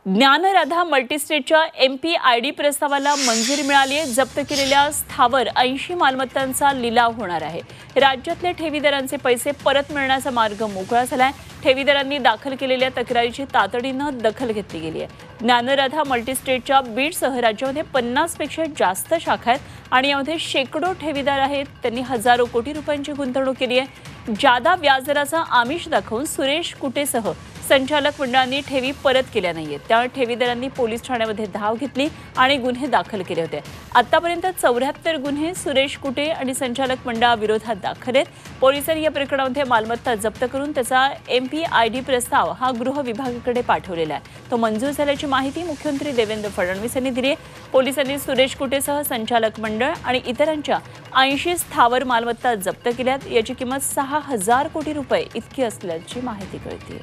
Dnyanradha मल्टीस्टेटच्या MPID प्रस्तावाला मंजुरी मिळाली आहे। जप्त केलेल्या स्थावर 80 मालमत्तांचा लिलाव होणार आहे। राज्यातल्या ठेवीदारांचे पैसे परत मिळण्याचा मार्ग मोकळा झालाय। ठेवीदारांनी दाखल केलेल्या तक्रारीची तातडीने दखल घेतली गेली आहे। ज्ञानराधा मल्टीस्टेटच्या बीडसह राज्यामध्ये 50 पेक्षा जास्त शाखा आहेत आणि यामध्ये शेकडो ठेवीदार आहेत। त्यांनी हजारो कोटी रुपयांची गुंतवणूक केली आहे। जादा व्याजदराचा आमिष दाखवून सुरेश कुटेसह संचालक मंडळांनी ठेवी परत केल्या नाहीत। त्या ठेवीदारांनी पोलीस ठाण्यामध्ये धाव घेतली आणि गुन्हे दाखल केले होते। आतापर्यंत 74 गुन्हे सुरेश कुटे आणि संचालक मंडळाविरोधात दाखल आहेत। पोलिसांनी या प्रकरणामध्ये मालमत्ता जप्त करून त्याचा MPID प्रस्ताव हा गृह विभागाकडे पाठवलेला आहे। तो मंजूर झाल्याची माहिती मुख्यमंत्री देवेंद्र फडणवीस यांनी दिली आहे। पोलिसांनी सुरेश कुटेसह संचालक मंडळ आणि इतरांच्या 80 स्थावर मालमत्ता जप्त केल्यात। याची किंमत 6000 कोटी रुपये इतकी असल्याची माहिती कळते।